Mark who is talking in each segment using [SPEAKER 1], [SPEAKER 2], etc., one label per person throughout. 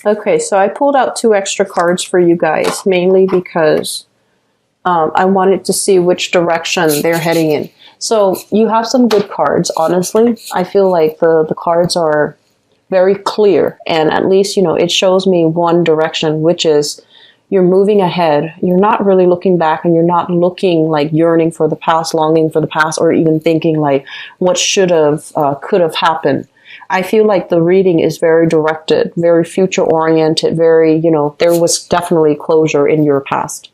[SPEAKER 1] Okay, so I pulled out 2 extra cards for you guys, mainly because I wanted to see which direction they're heading in. So you have some good cards, honestly. I feel like the cards are very clear, and at least, it shows me one direction, which is you're moving ahead. You're not really looking back, and you're not looking like yearning for the past, longing for the past, or even thinking like what should have, could have happened. I feel like the reading is very directed, very future oriented, very, there was definitely closure in your past.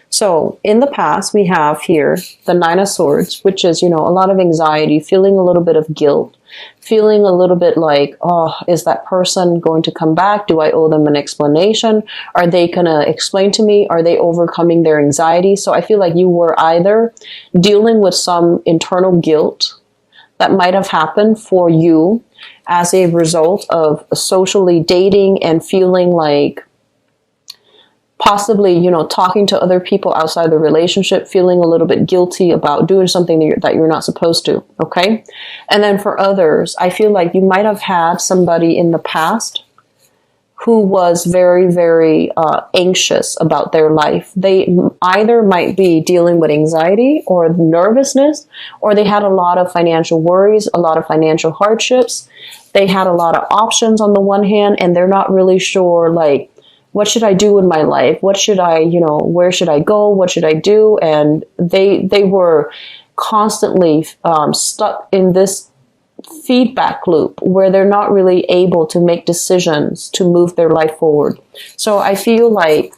[SPEAKER 1] So in the past, we have here the Nine of Swords, which is, a lot of anxiety, feeling a little bit of guilt, feeling a little bit like, oh, is that person going to come back? Do I owe them an explanation? Are they going to explain to me? Are they overcoming their anxiety? So I feel like you were either dealing with some internal guilt that might have happened for you as a result of socially dating and feeling like possibly, talking to other people outside the relationship, feeling a little bit guilty about doing something that you're not supposed to, okay? And then for others, I feel like you might have had somebody in the past who was very, very anxious about their life. They either might be dealing with anxiety or nervousness, or they had a lot of financial worries, a lot of financial hardships. They had a lot of options on the one hand, and they're not really sure, like, what should I do in my life? What should I, where should I go? What should I do? And they were constantly stuck in this feedback loop where they're not really able to make decisions to move their life forward. So I feel like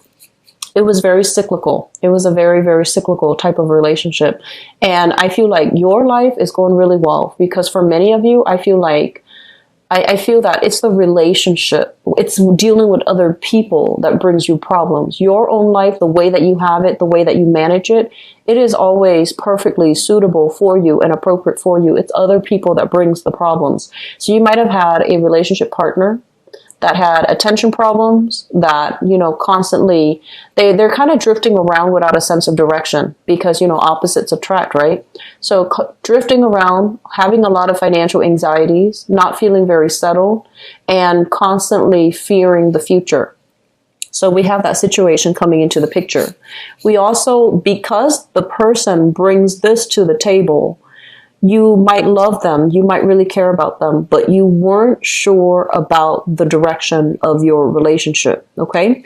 [SPEAKER 1] it was very cyclical. It was a very, very cyclical type of relationship. And I feel like your life is going really well, because for many of you, I feel that it's the relationship, it's dealing with other people that brings you problems. Your own life, the way that you have it, the way that you manage it, it is always perfectly suitable for you and appropriate for you. It's other people that brings the problems. So you might have had a relationship partner that had attention problems, that, constantly, they're kind of drifting around without a sense of direction, because, opposites attract, right? So drifting around, having a lot of financial anxieties, not feeling very settled, and constantly fearing the future. So we have that situation coming into the picture. We also, because the person brings this to the table, you might love them, you might really care about them, but you weren't sure about the direction of your relationship, okay?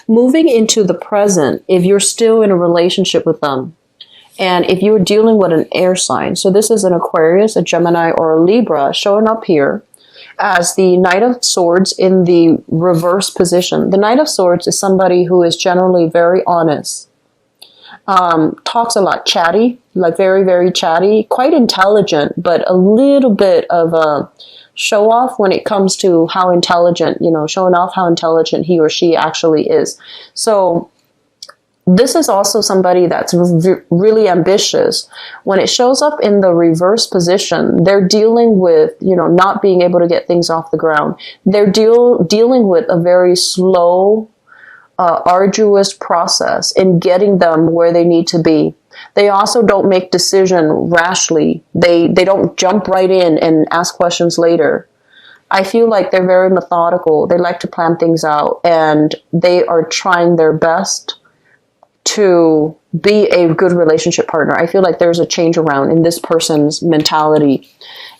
[SPEAKER 1] Moving into the present, if you're still in a relationship with them, and if you're dealing with an air sign, so this is an Aquarius, a Gemini, or a Libra showing up here as the Knight of Swords in the reverse position. The Knight of Swords is somebody who is generally very honest. Talks a lot, chatty, like very, very chatty, quite intelligent, but a little bit of a show off when it comes to how intelligent, showing off how intelligent he or she actually is. So this is also somebody that's really ambitious. When it shows up in the reverse position, they're dealing with, not being able to get things off the ground. They're dealing with a very slow, arduous process in getting them where they need to be. They also don't make decision rashly. They don't jump right in and ask questions later. I feel like they're very methodical. They like to plan things out, and they are trying their best to be a good relationship partner. I feel like there's a change around in this person's mentality.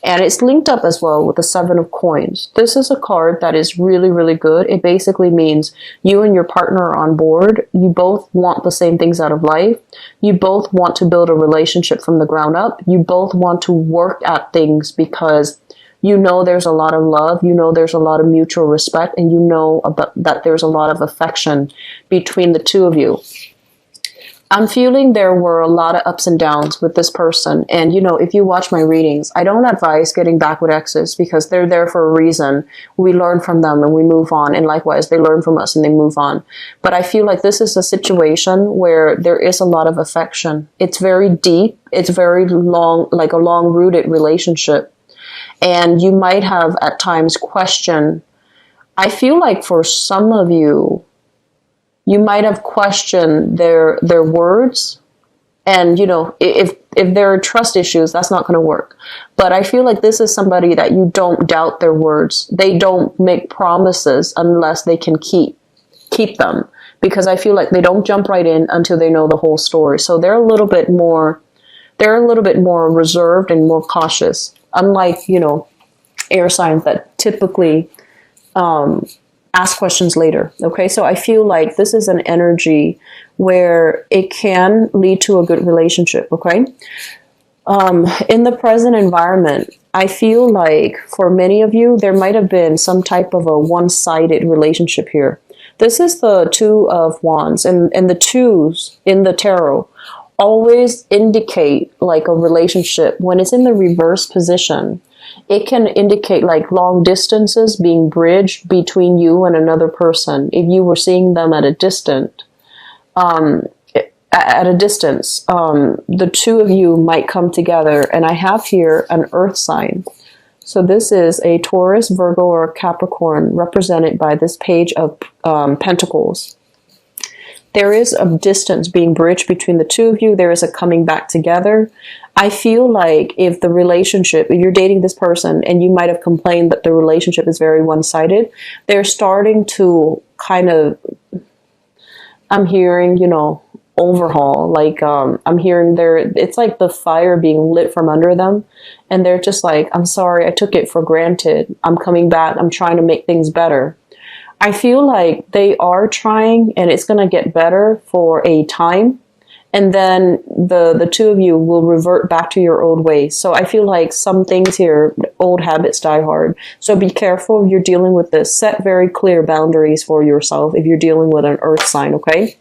[SPEAKER 1] And it's linked up as well with the Seven of Coins. This is a card that is really, really good. It basically means you and your partner are on board. You both want the same things out of life. You both want to build a relationship from the ground up. You both want to work at things because there's a lot of love, there's a lot of mutual respect, and that there's a lot of affection between the two of you. I'm feeling there were a lot of ups and downs with this person. And, if you watch my readings, I don't advise getting back with exes because they're there for a reason. We learn from them and we move on. And likewise, they learn from us and they move on. But I feel like this is a situation where there is a lot of affection. It's very deep. It's very long, like a long-rooted relationship. And you might have at times questioned. I feel like for some of you, you might have questioned their words. And, if if there are trust issues, that's not going to work. But I feel like this is somebody that you don't doubt their words. They don't make promises unless they can keep them, because I feel like they don't jump right in until they know the whole story. So they're a little bit more reserved and more cautious, unlike, you know, air signs that typically ask questions later. Okay, so I feel like this is an energy where it can lead to a good relationship. Okay, in the present environment, I feel like for many of you, there might have been some type of a one-sided relationship here. This is the Two of Wands, and the twos in the tarot always indicate like a relationship. When it's in the reverse position, it can indicate like long distances being bridged between you and another person. If you were seeing them at a distance, the two of you might come together. And I have here an earth sign. So this is a Taurus, Virgo, or Capricorn, represented by this page of Pentacles. There is a distance being bridged between the two of you. There is a coming back together. I feel like if you're dating this person and you might have complained that the relationship is very one-sided, they're starting to kind of, I'm hearing, you know, overhaul. Like, I'm hearing it's like the fire being lit from under them. And they're just like, I'm sorry, I took it for granted. I'm coming back. I'm trying to make things better. I feel like they are trying, and it's going to get better for a time. And then the two of you will revert back to your old ways. So I feel like some things here, old habits die hard. So be careful if you're dealing with this. Set very clear boundaries for yourself if you're dealing with an earth sign, okay?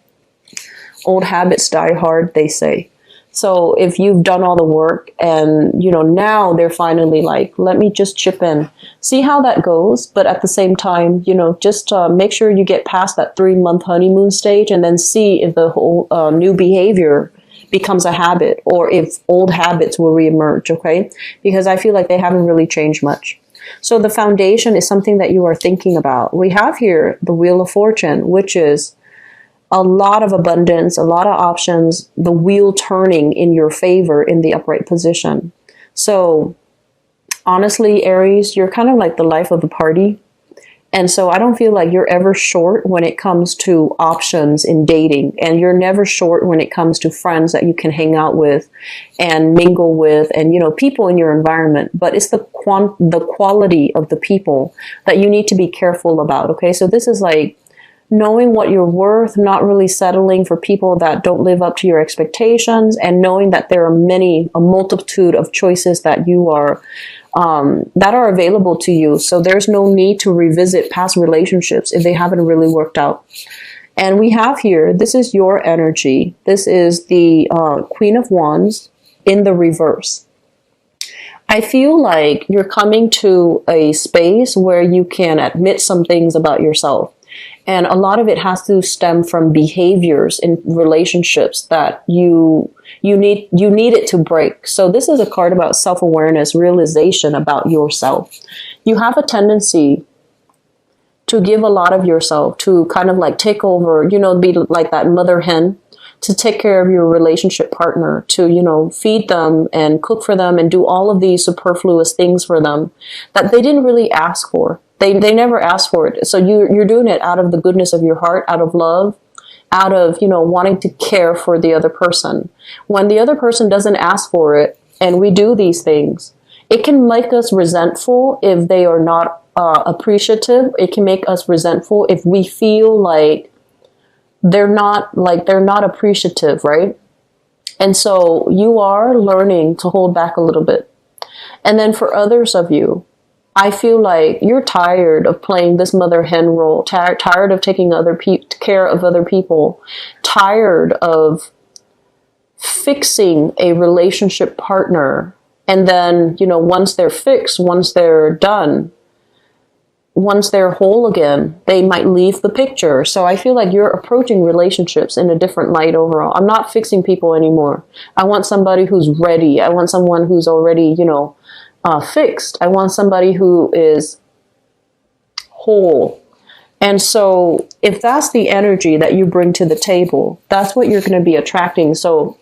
[SPEAKER 1] Old habits die hard, they say. So if you've done all the work and, you know, now they're finally like, let me just chip in, see how that goes. But at the same time, you know, just make sure you get past that 3-month honeymoon stage and then see if the whole new behavior becomes a habit or if old habits will reemerge, okay? Because I feel like they haven't really changed much. So the foundation is something that you are thinking about. We have here the Wheel of Fortune, which is a lot of abundance, a lot of options, the wheel turning in your favor in the upright position. So honestly, Aries, you're kind of like the life of the party. And so I don't feel like you're ever short when it comes to options in dating. And you're never short when it comes to friends that you can hang out with and mingle with and, you know, people in your environment. But it's the quality of the people that you need to be careful about. Okay, so this is like knowing what you're worth, not really settling for people that don't live up to your expectations, and knowing that there are a multitude of choices that you are, that are available to you. So there's no need to revisit past relationships if they haven't really worked out. And we have here, this is your energy. This is the Queen of Wands in the reverse. I feel like you're coming to a space where you can admit some things about yourself. And a lot of it has to stem from behaviors in relationships that you need it to break. So this is a card about self-awareness, realization about yourself. You have a tendency to give a lot of yourself, to kind of like take over, you know, be like that mother hen, to take care of your relationship partner, to, you know, feed them and cook for them and do all of these superfluous things for them that they didn't really ask for. They never asked for it. So you're doing it out of the goodness of your heart, out of love, out of, you know, wanting to care for the other person. When the other person doesn't ask for it and we do these things, it can make us resentful if they are not appreciative. It can make us resentful if we feel like they're not appreciative, right? And so you are learning to hold back a little bit. And then for others of you, I feel like you're tired of playing this mother hen role, tired of taking care of other people, tired of fixing a relationship partner. And then, you know, once they're fixed, once they're done, once they're whole again, they might leave the picture. So I feel like you're approaching relationships in a different light overall. I'm not fixing people anymore. I want somebody who's ready. I want someone who's already, you know, fixed. I want somebody who is whole. And so if that's the energy that you bring to the table, that's what you're going to be attracting. So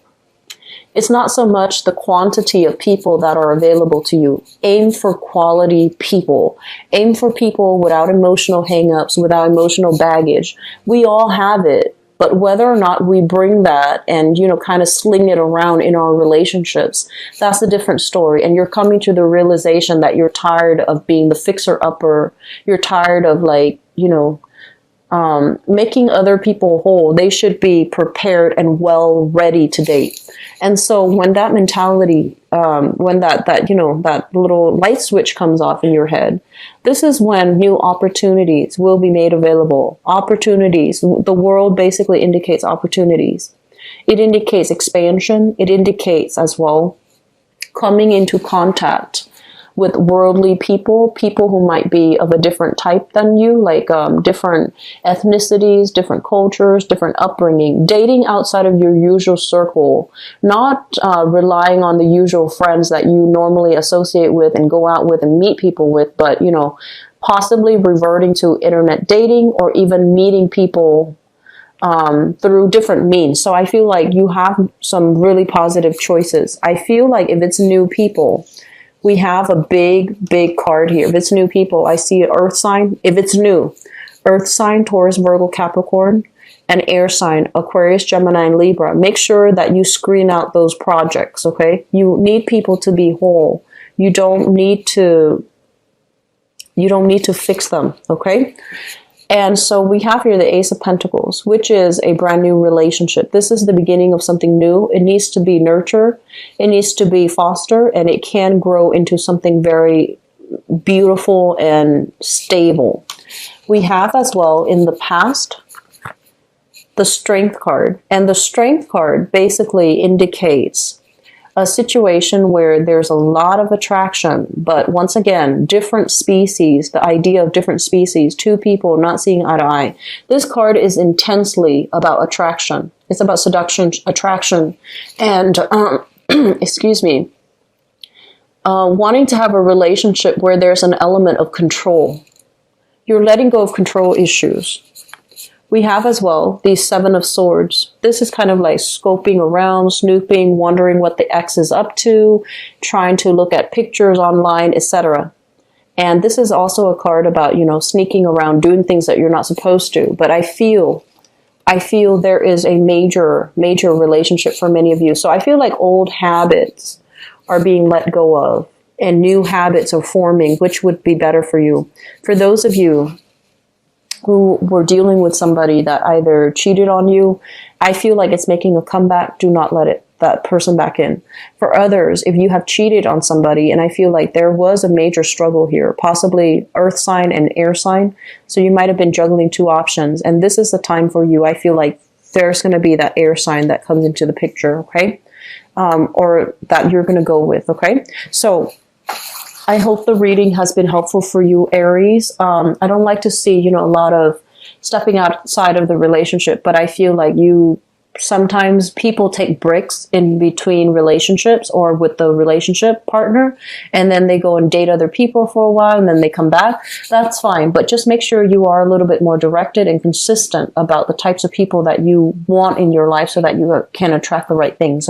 [SPEAKER 1] It's not so much the quantity of people that are available to you. Aim for quality people. Aim for people without emotional hangups, without emotional baggage. We all have it. But whether or not we bring that and, kind of sling it around in our relationships, that's a different story. And you're coming to the realization that you're tired of being the fixer-upper. You're tired of making other people whole. They should be prepared and well ready to date. And so when that mentality, when that little light switch comes off in your head, this is when new opportunities will be made available. Opportunities. The world basically indicates opportunities. It indicates expansion. It indicates as well coming into contact with worldly people who might be of a different type than you, like different ethnicities, different cultures, different upbringing, dating outside of your usual circle, not relying on the usual friends that you normally associate with and go out with and meet people with, but, possibly reverting to internet dating or even meeting people through different means. So I feel like you have some really positive choices. I feel like if it's new people, we have a big card here. If it's new people, I see an earth sign. If it's new, earth sign, Taurus, Virgo, Capricorn, and air sign, Aquarius, Gemini, and Libra. Make sure that you screen out those projects, okay? You need people to be whole. You don't need to fix them, okay? And so we have here the Ace of Pentacles, which is a brand new relationship. This is the beginning of something new. It needs to be nurtured. It needs to be fostered, and it can grow into something very beautiful and stable. We have as well in the past the Strength card. And the Strength card basically indicates a situation where there's a lot of attraction, but once again, different species, the idea of different species, two people not seeing eye to eye. This card is intensely about attraction. It's about seduction, attraction, and, excuse me, wanting to have a relationship where there's an element of control. You're letting go of control issues. We have as well the Seven of Swords. This is kind of like scoping around, snooping, wondering what the ex is up to, trying to look at pictures online, etc. And this is also a card about, sneaking around, doing things that you're not supposed to. But I feel there is a major relationship for many of you. So I feel like old habits are being let go of and new habits are forming, which would be better for you. For those of you who were dealing with somebody that either cheated on you, I feel like it's making a comeback. Do not let that person back in. For others, if you have cheated on somebody, and I feel like there was a major struggle here, possibly earth sign and air sign, so you might have been juggling two options, and this is the time for you. I feel like there's going to be that air sign that comes into the picture, okay? Or that you're going to go with, okay? So I hope the reading has been helpful for you, Aries. I don't like to see, a lot of stepping outside of the relationship, but I feel like sometimes people take breaks in between relationships or with the relationship partner, and then they go and date other people for a while, and then they come back. That's fine, but just make sure you are a little bit more directed and consistent about the types of people that you want in your life so that you can attract the right things.